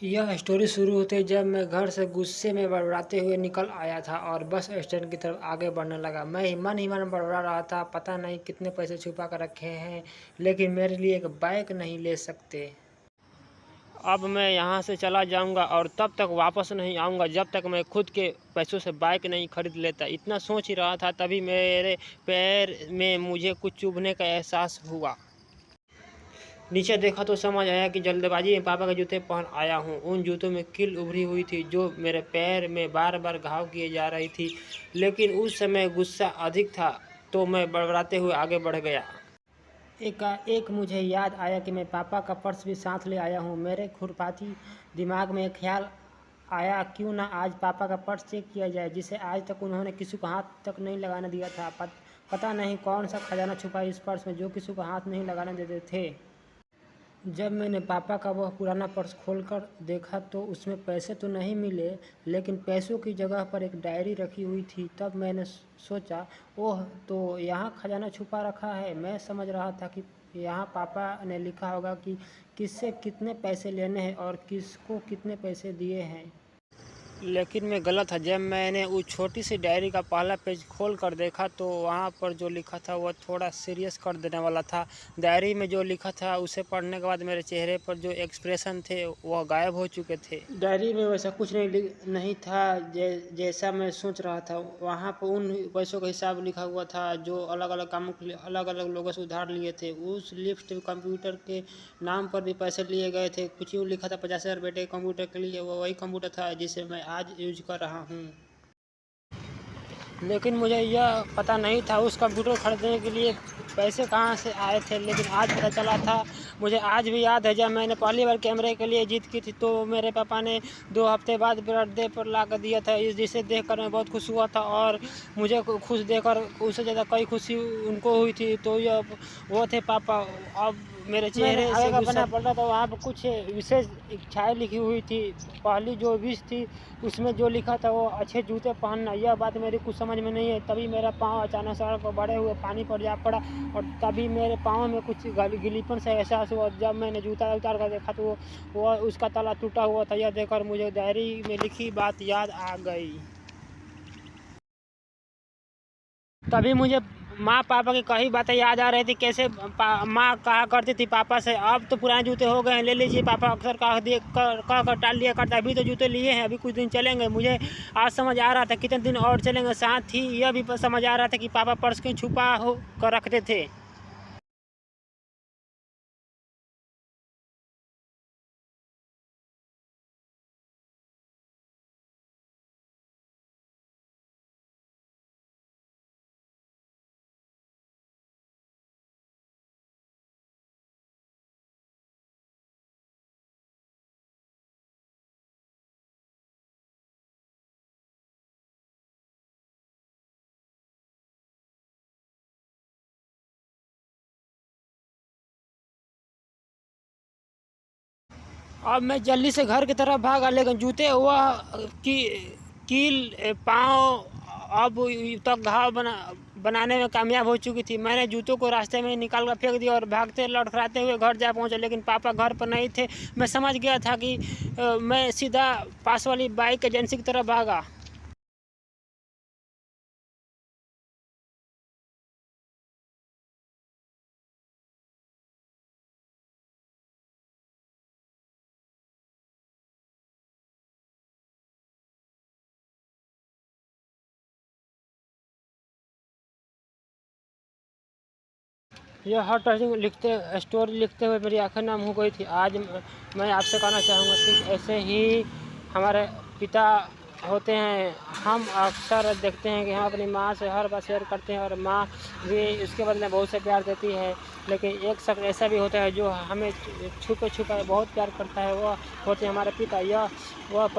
यह स्टोरी शुरू होती है जब मैं घर से गुस्से में बड़बड़ाते हुए निकल आया था और बस स्टैंड की तरफ आगे बढ़ने लगा। मैं ही मन बड़बड़ा रहा था, पता नहीं कितने पैसे छुपा कर रखे हैं, लेकिन मेरे लिए एक बाइक नहीं ले सकते। अब मैं यहाँ से चला जाऊँगा और तब तक वापस नहीं आऊँगा जब तक मैं खुद के पैसों से बाइक नहीं खरीद लेता। इतना सोच ही रहा था तभी मेरे पैर में मुझे कुछ चुभने का एहसास हुआ। नीचे देखा तो समझ आया कि जल्दबाजी में पापा के जूते पहन आया हूँ। उन जूतों में कील उभरी हुई थी जो मेरे पैर में बार बार घाव किए जा रही थी, लेकिन उस समय गुस्सा अधिक था तो मैं बड़बड़ाते हुए आगे बढ़ गया। एकाएक मुझे याद आया कि मैं पापा का पर्स भी साथ ले आया हूँ। मेरे खुरपाती दिमाग में एक ख्याल आया, क्यों ना आज पापा का पर्स चेक किया जाए, जिसे आज तक उन्होंने किसी को हाथ तक नहीं लगाने दिया था। पता नहीं कौन सा खजाना छुपा इस पर्स में जो किसी को हाथ नहीं लगाने देते थे। जब मैंने पापा का वह पुराना पर्स खोलकर देखा तो उसमें पैसे तो नहीं मिले, लेकिन पैसों की जगह पर एक डायरी रखी हुई थी। तब मैंने सोचा, ओह, तो यहाँ खजाना छुपा रखा है। मैं समझ रहा था कि यहाँ पापा ने लिखा होगा कि किससे कितने पैसे लेने हैं और किसको कितने पैसे दिए हैं। लेकिन मैं गलत था। जब मैंने उस छोटी सी डायरी का पहला पेज खोल कर देखा तो वहाँ पर जो लिखा था वह थोड़ा सीरियस कर देने वाला था। डायरी में जो लिखा था उसे पढ़ने के बाद मेरे चेहरे पर जो एक्सप्रेशन थे वह गायब हो चुके थे। डायरी में वैसा कुछ नहीं था जैसा मैं सोच रहा था। वहाँ पर उन पैसों का हिसाब लिखा हुआ था जो अलग अलग कामों के लिए अलग अलग लोगों से उधार लिए थे। उस लिस्ट कंप्यूटर के नाम पर भी पैसे लिए गए थे। कुछ यूँ लिखा था 50,000 बेटे कंप्यूटर के लिए। वो वही कंप्यूटर था जिसे मैं आज यूज कर रहा हूँ। लेकिन मुझे यह पता नहीं था उस कंप्यूटर खरीदने के लिए पैसे कहाँ से आए थे, लेकिन आज पता चला था। मुझे आज भी याद है जब मैंने पहली बार कैमरे के लिए जीत की थी तो मेरे पापा ने 2 हफ्ते बाद बर्थडे पर ला कर दिया था, जिसे देखकर मैं बहुत खुश हुआ था और मुझे खुश देखकर उससे ज़्यादा कई खुशी उनको हुई थी। तो यह वो थे पापा। अब मेरे चेहरे से गुस्सा पड़ रहा था। वहाँ पर कुछ विशेष इच्छाएँ लिखी हुई थी। पहली जो विश थी उसमें जो लिखा था वो अच्छे जूते पहनना। यह बात मेरी कुछ समझ में नहीं है। तभी मेरा पाँव अचानक सड़क पर बड़े हुए पानी पर जा पड़ा और तभी मेरे पाँव में कुछ गीलीपन से एहसास हुआ। जब मैंने जूता उतार कर देखा तो वो उसका ताला टूटा हुआ था। यह देखकर मुझे डायरी में लिखी बात याद आ गई। तभी मुझे माँ पापा की कई बातें याद आ रही थी। कैसे माँ कहा करती थी पापा से, अब तो पुराने जूते हो गए हैं, ले लीजिए। पापा अक्सर कह कर टाल दिया करता, अभी तो जूते लिए हैं, अभी कुछ दिन चलेंगे। मुझे आज समझ आ रहा था कितने दिन और चलेंगे। साथ ही यह भी समझ आ रहा था कि पापा पर्स क्यों छुपा हो कर रखते थे। अब मैं जल्दी से घर की तरफ भागा, लेकिन जूते हुआ कि कील पाँव अब तक घाव बनाने में कामयाब हो चुकी थी। मैंने जूतों को रास्ते में निकाल कर फेंक दिया और भागते लड़खड़ाते हुए घर जा पहुंचा, लेकिन पापा घर पर नहीं थे। मैं समझ गया था कि मैं सीधा पास वाली बाइक एजेंसी की तरफ भागा। यह हर टचिंग स्टोरी लिखते हुए मेरी आंखें नम हो गई थी। आज मैं आपसे कहना चाहूँगा कि ऐसे ही हमारे पिता होते हैं। हम अक्सर देखते हैं कि हम अपनी माँ से हर बात शेयर करते हैं और माँ भी इसके बदले बहुत से प्यार देती है, लेकिन एक शख्स ऐसा भी होता है जो हमें छुपे छुपे बहुत प्यार करता है। वह होते हैं हमारे पिता। यह वह